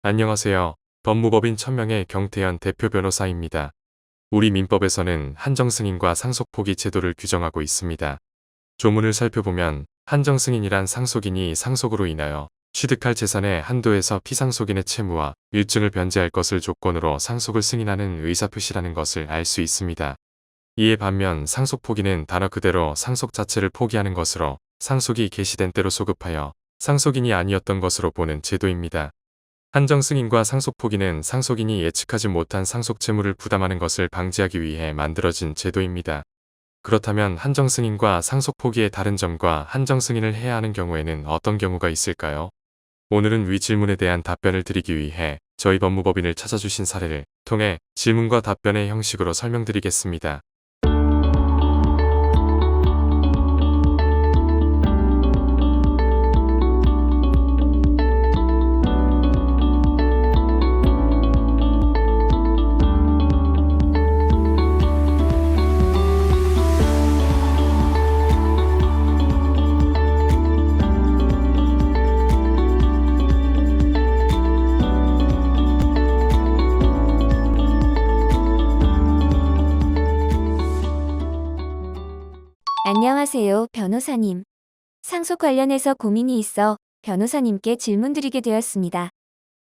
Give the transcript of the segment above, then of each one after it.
안녕하세요. 법무법인 천명의 경태현 대표 변호사입니다. 우리 민법에서는 한정승인과 상속포기 제도를 규정하고 있습니다. 조문을 살펴보면 한정승인이란 상속인이 상속으로 인하여 취득할 재산의 한도에서 피상속인의 채무와 일증을 변제할 것을 조건으로 상속을 승인하는 의사표시라는 것을 알 수 있습니다. 이에 반면 상속포기는 단어 그대로 상속 자체를 포기하는 것으로 상속이 개시된 때로 소급하여 상속인이 아니었던 것으로 보는 제도입니다. 한정승인과 상속포기는 상속인이 예측하지 못한 상속채무를 부담하는 것을 방지하기 위해 만들어진 제도입니다. 그렇다면 한정승인과 상속포기의 다른 점과 한정승인을 해야 하는 경우에는 어떤 경우가 있을까요? 오늘은 위 질문에 대한 답변을 드리기 위해 저희 법무법인을 찾아주신 사례를 통해 질문과 답변의 형식으로 설명드리겠습니다. 안녕하세요, 변호사님. 상속 관련해서 고민이 있어 변호사님께 질문드리게 되었습니다.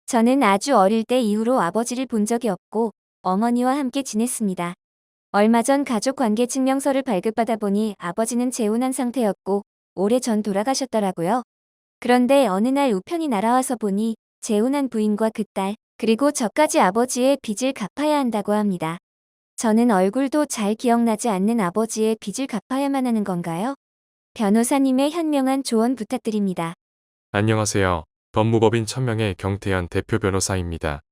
저는 아주 어릴 때 이후로 아버지를 본 적이 없고 어머니와 함께 지냈습니다. 얼마 전 가족관계 증명서를 발급받아 보니 아버지는 재혼한 상태였고 오래전 돌아가셨더라고요. 그런데 어느 날 우편이 날아와서 보니 재혼한 부인과 그 딸, 그리고 저까지 아버지의 빚을 갚아야 한다고 합니다. 저는 얼굴도 잘 기억나지 않는 아버지의 빚을 갚아야만 하는 건가요? 변호사님의 현명한 조언 부탁드립니다. 안녕하세요. 법무법인 천명의 경태현 대표 변호사입니다.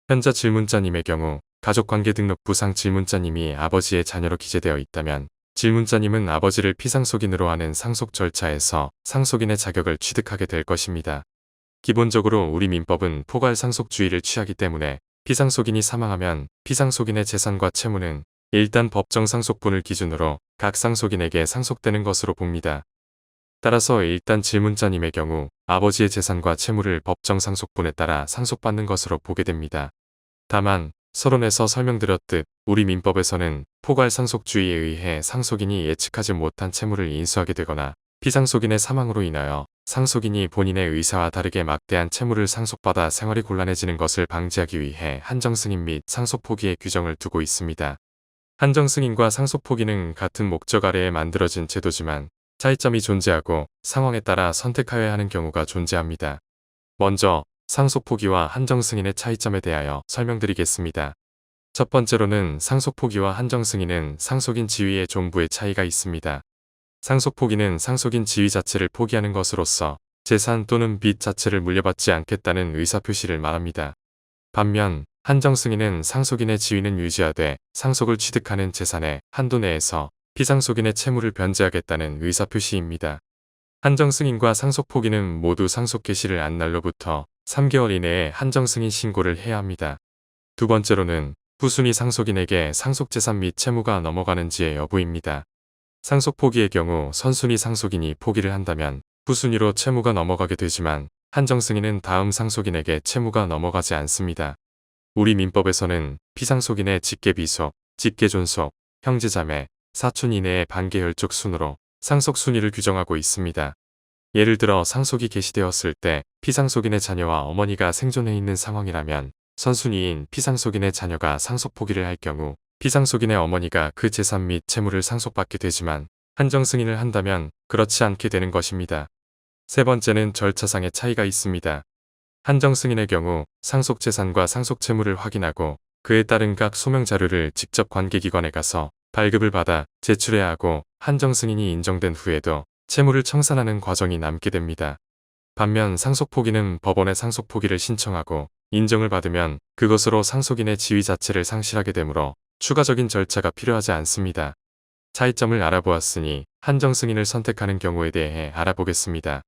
현자 질문자님의 경우 가족관계등록부상 질문자님이 아버지의 자녀로 기재되어 있다면 질문자님은 아버지를 피상속인으로 하는 상속 절차에서 상속인의 자격을 취득하게 될 것입니다. 기본적으로 우리 민법은 포괄상속주의를 취하기 때문에 피상속인이 사망하면 피상속인의 재산과 채무는 일단 법정상속분을 기준으로 각 상속인에게 상속되는 것으로 봅니다. 따라서 일단 질문자님의 경우 아버지의 재산과 채무를 법정상속분에 따라 상속받는 것으로 보게 됩니다. 다만 서론에서 설명드렸듯 우리 민법에서는 포괄상속주의에 의해 상속인이 예측하지 못한 채무를 인수하게 되거나 피상속인의 사망으로 인하여 상속인이 본인의 의사와 다르게 막대한 채무를 상속받아 생활이 곤란해지는 것을 방지하기 위해 한정승인 및 상속포기의 규정을 두고 있습니다. 한정승인과 상속포기는 같은 목적 아래에 만들어진 제도지만 차이점이 존재하고 상황에 따라 선택하여야 하는 경우가 존재합니다. 먼저 상속포기와 한정승인의 차이점에 대하여 설명드리겠습니다. 첫 번째로는 상속포기와 한정승인은 상속인 지위의 종부의 차이가 있습니다. 상속포기는 상속인 지위 자체를 포기하는 것으로서 재산 또는 빚 자체를 물려받지 않겠다는 의사표시를 말합니다. 반면 한정승인은 상속인의 지위는 유지하되 상속을 취득하는 재산의 한도 내에서 피상속인의 채무를 변제하겠다는 의사표시입니다. 한정승인과 상속포기는 모두 상속 개시를 한 날로부터 3개월 이내에 한정승인 신고를 해야 합니다. 두 번째로는 후순위 상속인에게 상속재산 및 채무가 넘어가는지의 여부입니다. 상속포기의 경우 선순위 상속인이 포기를 한다면 후순위로 채무가 넘어가게 되지만 한정승인은 다음 상속인에게 채무가 넘어가지 않습니다. 우리 민법에서는 피상속인의 직계비속, 직계존속, 형제자매, 사촌 이내의 반계혈족 순으로 상속순위를 규정하고 있습니다. 예를 들어 상속이 개시되었을 때 피상속인의 자녀와 어머니가 생존해 있는 상황이라면 선순위인 피상속인의 자녀가 상속포기를 할 경우 피상속인의 어머니가 그 재산 및 채무를 상속받게 되지만 한정승인을 한다면 그렇지 않게 되는 것입니다. 세 번째는 절차상의 차이가 있습니다. 한정승인의 경우 상속재산과 상속채무를 확인하고 그에 따른 각 소명자료를 직접 관계기관에 가서 발급을 받아 제출해야 하고 한정승인이 인정된 후에도 채무를 청산하는 과정이 남게 됩니다. 반면 상속포기는 법원에 상속포기를 신청하고 인정을 받으면 그것으로 상속인의 지위 자체를 상실하게 되므로 추가적인 절차가 필요하지 않습니다. 차이점을 알아보았으니 한정승인을 선택하는 경우에 대해 알아보겠습니다.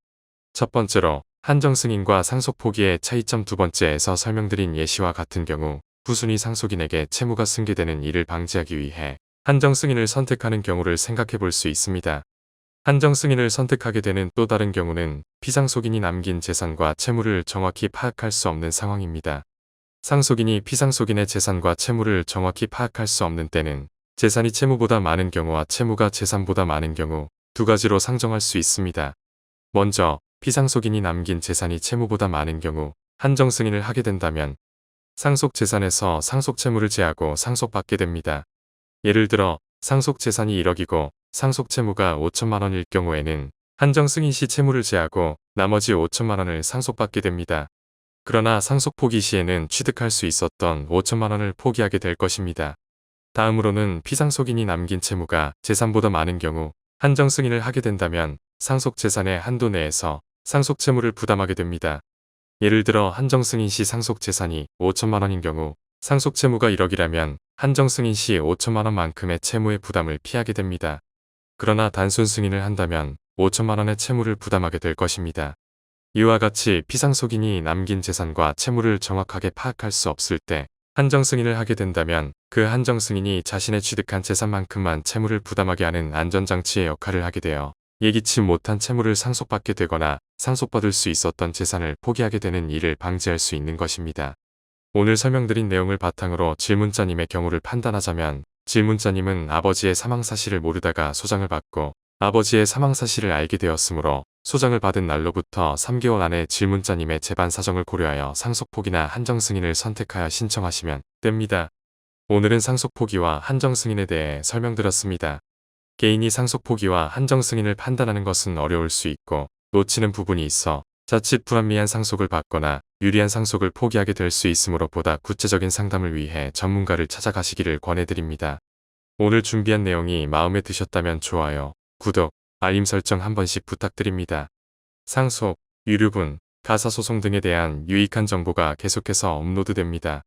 첫 번째로 한정승인과 상속포기의 차이점 두 번째에서 설명드린 예시와 같은 경우 후순위 상속인에게 채무가 승계되는 일을 방지하기 위해 한정승인을 선택하는 경우를 생각해 볼 수 있습니다. 한정 승인을 선택하게 되는 또 다른 경우는 피상속인이 남긴 재산과 채무를 정확히 파악할 수 없는 상황입니다. 상속인이 피상속인의 재산과 채무를 정확히 파악할 수 없는 때는 재산이 채무보다 많은 경우와 채무가 재산보다 많은 경우 두 가지로 상정할 수 있습니다. 먼저 피상속인이 남긴 재산이 채무보다 많은 경우 한정 승인을 하게 된다면 상속 재산에서 상속 채무를 제하고 상속받게 됩니다. 예를 들어 상속 재산이 1억이고 상속 채무가 5천만 원일 경우에는 한정 승인 시 채무를 제하고 나머지 5천만 원을 상속받게 됩니다. 그러나 상속 포기 시에는 취득할 수 있었던 5천만 원을 포기하게 될 것입니다. 다음으로는 피상속인이 남긴 채무가 재산보다 많은 경우 한정 승인을 하게 된다면 상속 재산의 한도 내에서 상속 채무를 부담하게 됩니다. 예를 들어 한정 승인 시 상속 재산이 5천만 원인 경우 상속 채무가 1억이라면 한정 승인 시 5천만 원만큼의 채무의 부담을 피하게 됩니다. 그러나 단순 승인을 한다면 5천만 원의 채무를 부담하게 될 것입니다. 이와 같이 피상속인이 남긴 재산과 채무를 정확하게 파악할 수 없을 때 한정 승인을 하게 된다면 그 한정 승인이 자신의 취득한 재산만큼만 채무를 부담하게 하는 안전장치의 역할을 하게 되어 예기치 못한 채무를 상속받게 되거나 상속받을 수 있었던 재산을 포기하게 되는 일을 방지할 수 있는 것입니다. 오늘 설명드린 내용을 바탕으로 질문자님의 경우를 판단하자면 질문자님은 아버지의 사망 사실을 모르다가 소장을 받고 아버지의 사망 사실을 알게 되었으므로 소장을 받은 날로부터 3개월 안에 질문자님의 재반 사정을 고려하여 상속 포기나 한정 승인을 선택하여 신청하시면 됩니다. 오늘은 상속 포기와 한정 승인에 대해 설명드렸습니다. 개인이 상속 포기와 한정 승인을 판단하는 것은 어려울 수 있고 놓치는 부분이 있어 자칫 불합리한 상속을 받거나 유리한 상속을 포기하게 될 수 있으므로 보다 구체적인 상담을 위해 전문가를 찾아가시기를 권해드립니다. 오늘 준비한 내용이 마음에 드셨다면 좋아요, 구독, 알림 설정 한 번씩 부탁드립니다. 상속, 유류분, 가사소송 등에 대한 유익한 정보가 계속해서 업로드됩니다.